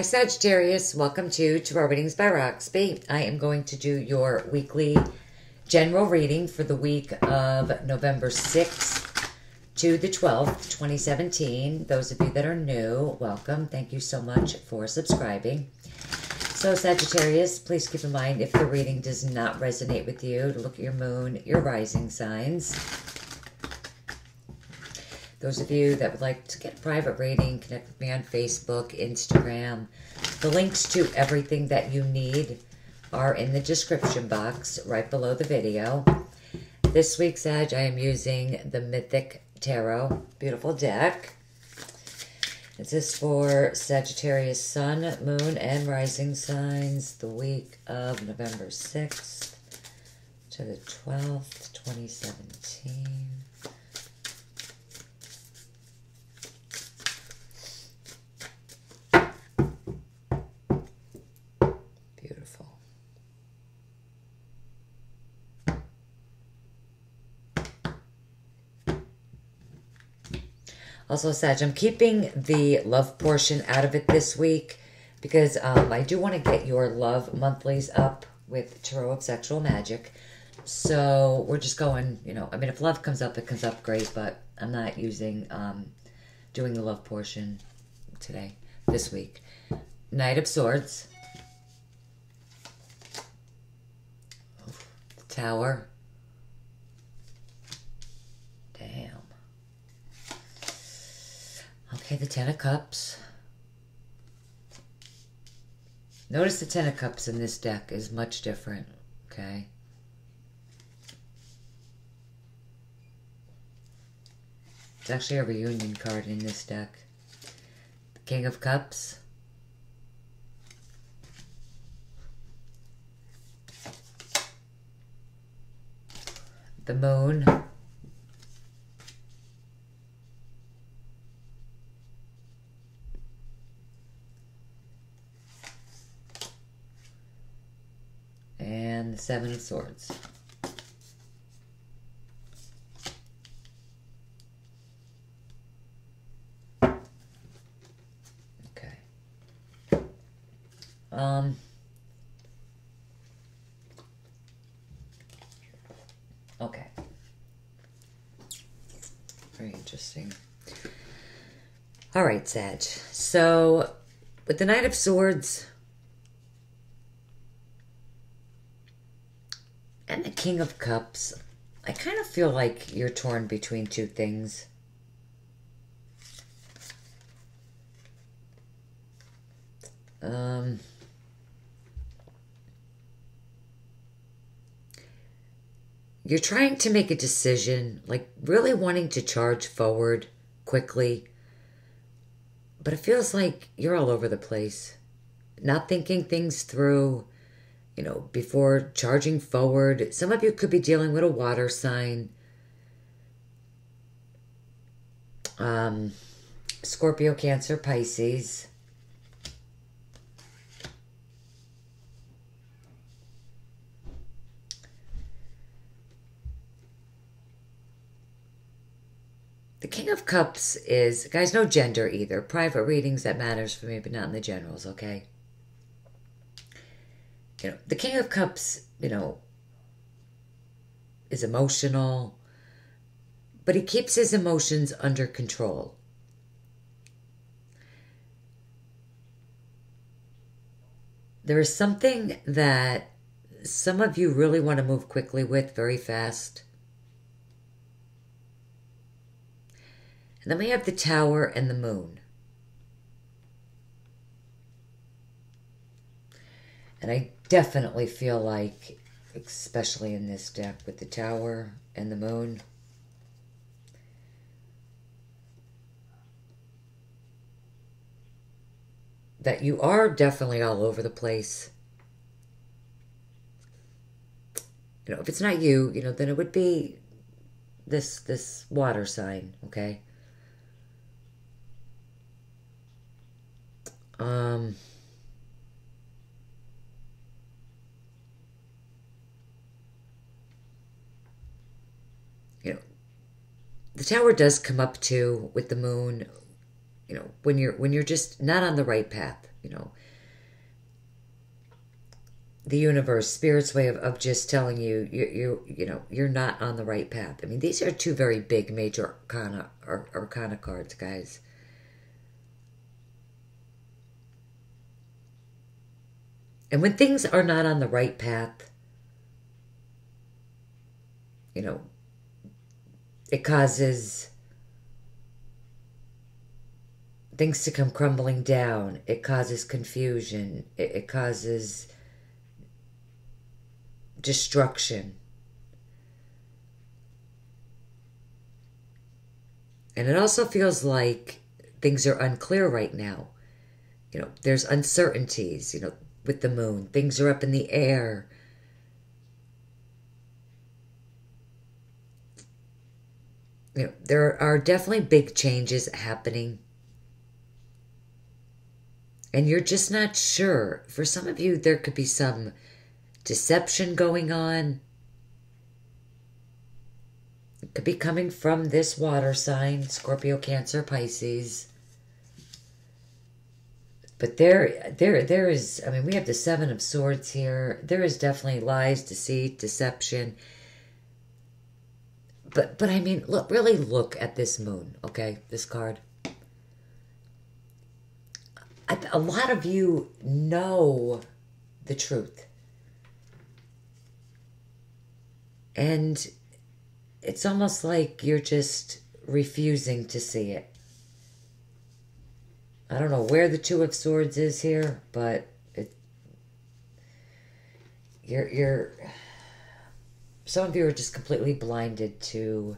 Sagittarius, welcome to Tarot Readings by Roxby. I am going to do your weekly general reading for the week of November 6th to the 12th, 2017. Those of you that are new, welcome. Thank you so much for subscribing. So Sagittarius, please keep in mind if the reading does not resonate with you, to look at your moon, your rising signs. Those of you that would like to get a private reading, connect with me on Facebook, Instagram. The links to everything that you need are in the description box right below the video. This week, Sag, I am using the Mythic Tarot. Beautiful deck. This is for Sagittarius Sun, Moon, and Rising signs the week of November 6th to the 12th, 2017. Also, Sag, I'm keeping the love portion out of it this week because I do want to get your love monthlies up with Tarot of Sexual Magic. So we're just going, I mean, if love comes up, it comes up great, but I'm not using, doing the love portion today, this week. Knight of Swords. The Tower. Damn. Okay, the Ten of Cups. Notice the Ten of Cups in this deck is much different, okay? It's actually a reunion card in this deck. The King of Cups. The Moon. And the Seven of Swords. Okay. Okay. Very interesting. All right, Sag. So, with the Knight of Swords and the King of Cups, I kind of feel like you're torn between two things. You're trying to make a decision, like really wanting to charge forward quickly, but it feels like you're all over the place, not thinking things through, before charging forward. Some of you could be dealing with a water sign. Scorpio, Cancer, Pisces. The King of Cups is, guys, no gender either. Private readings, that matters for me, but not in the generals, okay? The King of Cups, is emotional, but he keeps his emotions under control. There is something that some of you really want to move quickly with, very fast. And then we have the Tower and the Moon. And I definitely feel like, especially in this deck with the Tower and the Moon, that you are definitely all over the place. If it's not you, then it would be this water sign, okay? The Tower does come up too with the Moon, when you're just not on the right path. you know, the universe, spirit's way of just telling you, you know, you're not on the right path. I mean, these are two very big major arcana cards, guys. And when things are not on the right path, you know, it causes things to come crumbling down. It causes confusion. It causes destruction. And it also feels like things are unclear right now. You know, there's uncertainties, you know, with the moon. Things are up in the air. You know, there are definitely big changes happening. And you're just not sure. For some of you, there could be some deception going on. It could be coming from this water sign, Scorpio, Cancer, Pisces. But there is, I mean, we have the Seven of Swords here. There is definitely lies, deceit, deception. But I mean, look, really look at this moon, okay? This card. A lot of you know the truth. And it's almost like you're just refusing to see it. I don't know where the Two of Swords is here, but you're some of you are just completely blinded to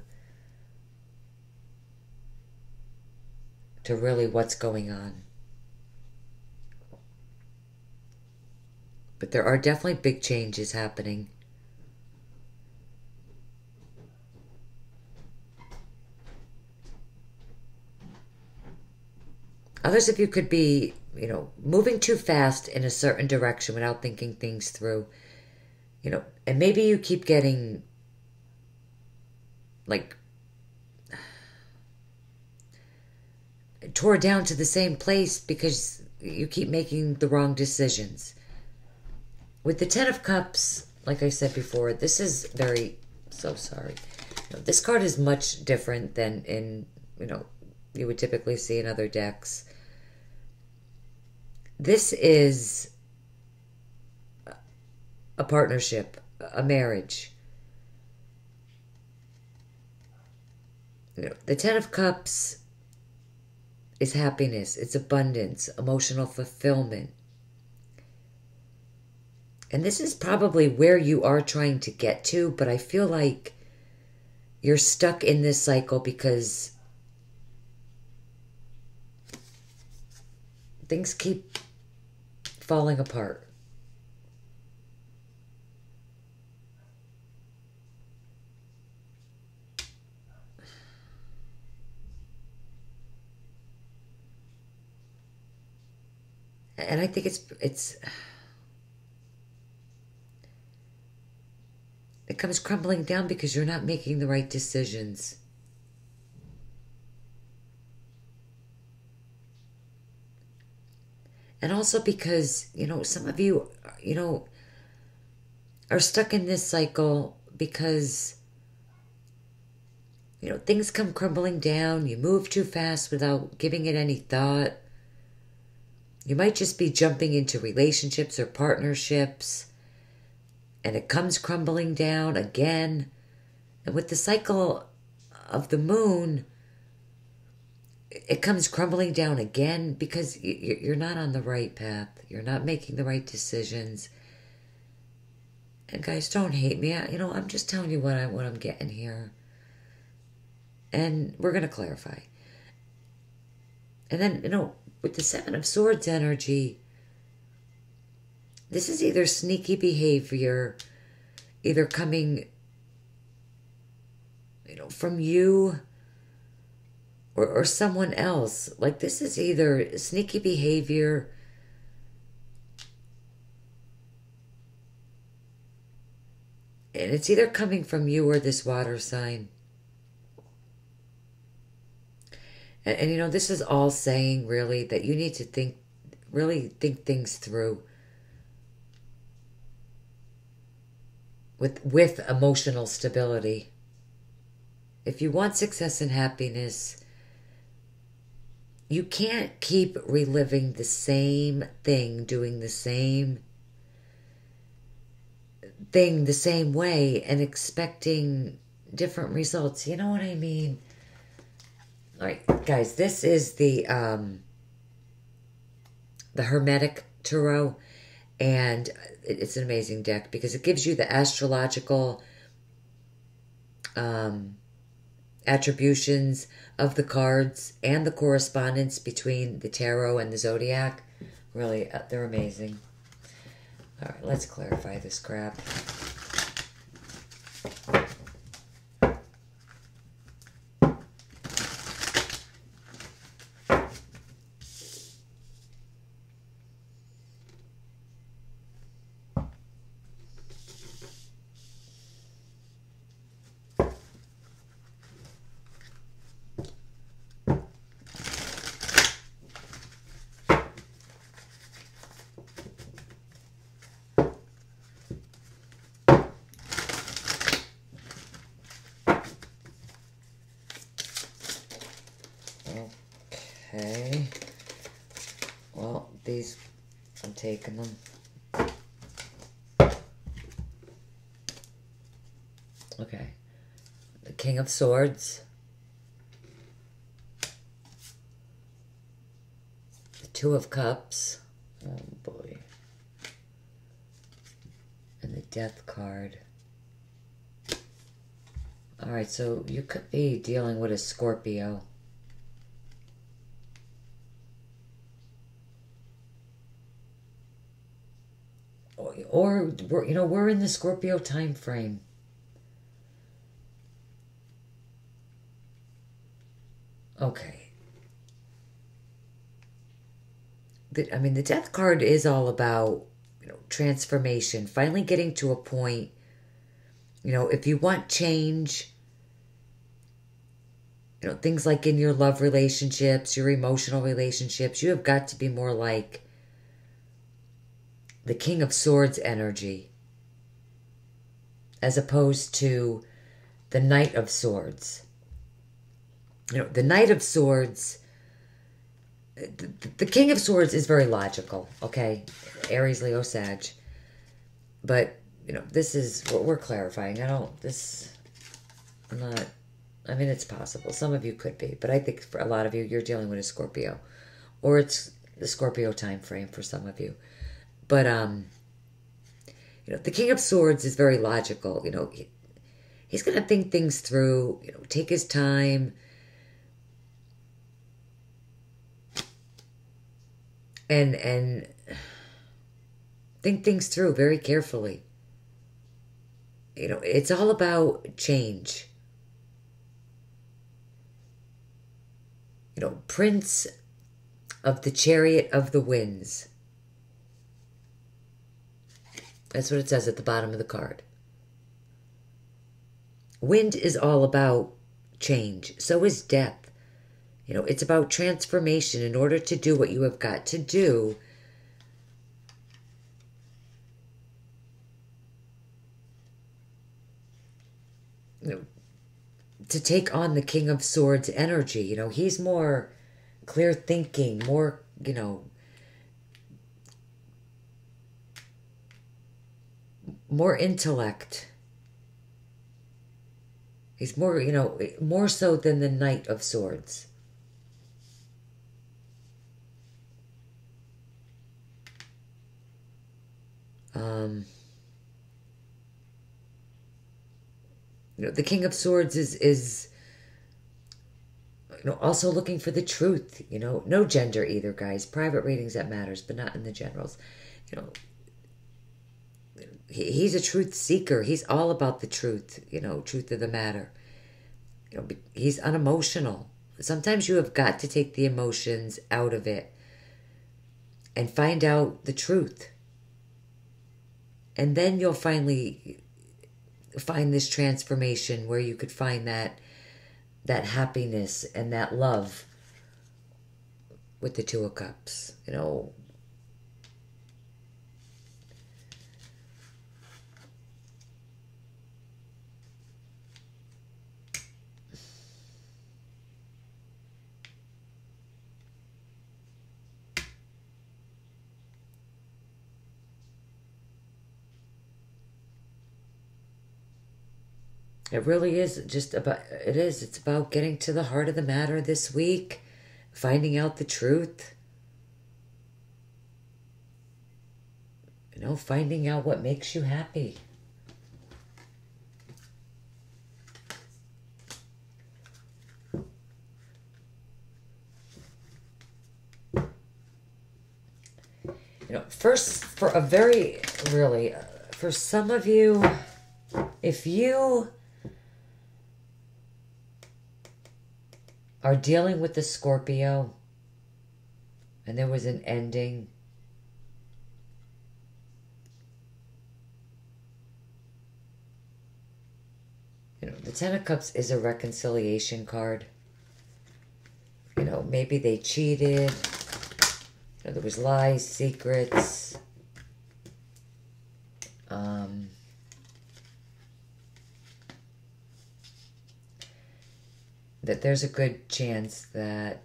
really what's going on. But there are definitely big changes happening. Others of you could be, you know, moving too fast in a certain direction without thinking things through. You know, and maybe you keep getting, like, tore down to the same place because you keep making the wrong decisions. With the Ten of Cups, like I said before, this is very, so sorry. You know, this card is much different than in, you know, you would typically see in other decks. This is a partnership, a marriage. You know, the Ten of Cups is happiness, it's abundance, emotional fulfillment. And this is probably where you are trying to get to, but I feel like you're stuck in this cycle because things keep falling apart. And I think it comes crumbling down because you're not making the right decisions. And also because, you know, some of you, you know, are stuck in this cycle because, you know, things come crumbling down. You move too fast without giving it any thought. You might just be jumping into relationships or partnerships, and it comes crumbling down again. And with the cycle of the moon, it comes crumbling down again because you're not on the right path. You're not making the right decisions. And guys, don't hate me. You know, I'm just telling you what I'm getting here. And we're going to clarify. And then, you know, with the Seven of Swords energy, this is either sneaky behavior, either coming, you know, from you or someone else. Like, this is either sneaky behavior, and it's either coming from you or this water sign. And you know, this is all saying really that you need to think Really think things through with emotional stability. If you want success and happiness, you can't keep reliving the same thing, doing the same thing the same way and expecting different results. You know what I mean? All right, guys, this is the Hermetic Tarot, and it's an amazing deck because it gives you the astrological attributions of the cards and the correspondence between the tarot and the zodiac. Really, they're amazing. All right, let's clarify this crap. Okay. Well, these, I'm taking them. Okay. The King of Swords. The Two of Cups. Oh, boy. And the Death card. Alright, so you could be dealing with a Scorpio. Or we're in the Scorpio time frame. Okay. I mean, the Death card is all about, transformation, finally getting to a point, if you want change, things like in your love relationships, your emotional relationships, you have got to be more like the King of Swords energy as opposed to the Knight of Swords. The Knight of Swords, the King of Swords is very logical, okay? Aries, Leo, Sag. But, this is what we're clarifying. I mean, it's possible. Some of you could be, but I think for a lot of you, you're dealing with a Scorpio. Or it's the Scorpio time frame for some of you. But, the King of Swords is very logical. He's going to think things through, take his time. And think things through very carefully. It's all about change. Prince of the Chariot of the Winds. That's what it says at the bottom of the card. Wind is all about change. So is death. It's about transformation. In order to do what you have got to do, to take on the King of Swords energy. He's more clear thinking, more, more intellect. He's more, more so than the Knight of Swords. The King of Swords is also looking for the truth. No gender either, guys. Private readings, that matters, but not in the generals. He's a truth seeker. He's all about the truth, truth of the matter. He's unemotional. Sometimes you have got to take the emotions out of it and find out the truth. And then you'll finally find this transformation where you could find that happiness and that love with the Two of Cups. It really is just about, it's about getting to the heart of the matter this week, finding out the truth. You know, finding out what makes you happy. You know, first, for a very, really, for some of you, if you are dealing with the Scorpio and there was an ending, you know, the Ten of Cups is a reconciliation card. You know, maybe they cheated. You know, there was lies, secrets. That there's a good chance that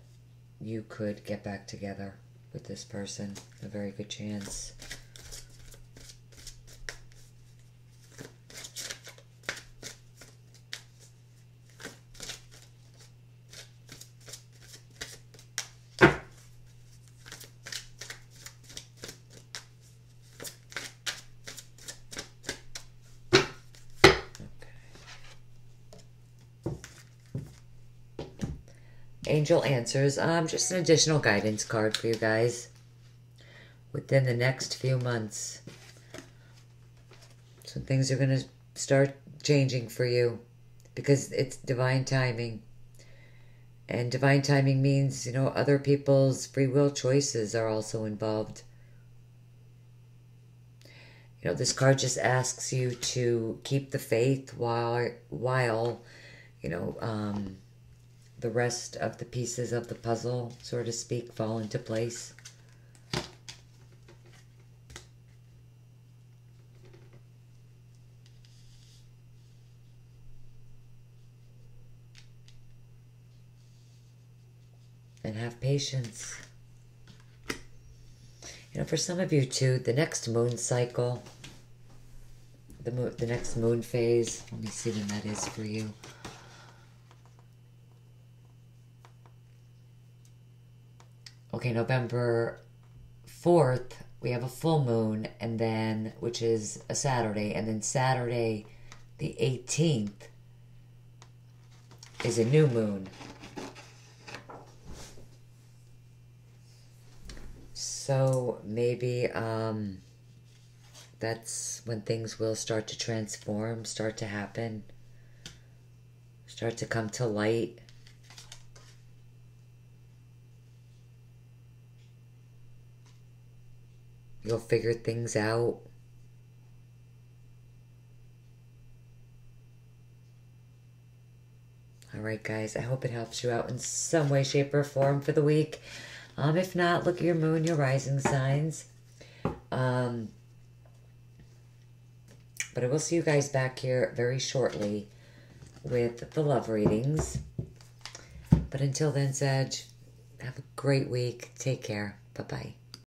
you could get back together with this person. A very good chance. Angel Answers. Just an additional guidance card for you guys within the next few months. So things are going to start changing for you because it's divine timing. And divine timing means, you know, other people's free will choices are also involved. You know, this card just asks you to keep the faith while you know, the rest of the pieces of the puzzle, so to speak, fall into place. And have patience. You know, for some of you too, the next moon cycle, the next moon phase, let me see when that is for you. Okay, November 4th, we have a full moon, and then, which is a Saturday, and then Saturday the 18th is a new moon. So maybe that's when things will start to transform, start to happen, start to come to light. You'll figure things out. All right, guys. I hope it helps you out in some way, shape, or form for the week. If not, look at your moon, your rising signs. But I will see you guys back here very shortly with the love readings. But until then, Sag, have a great week. Take care. Bye-bye.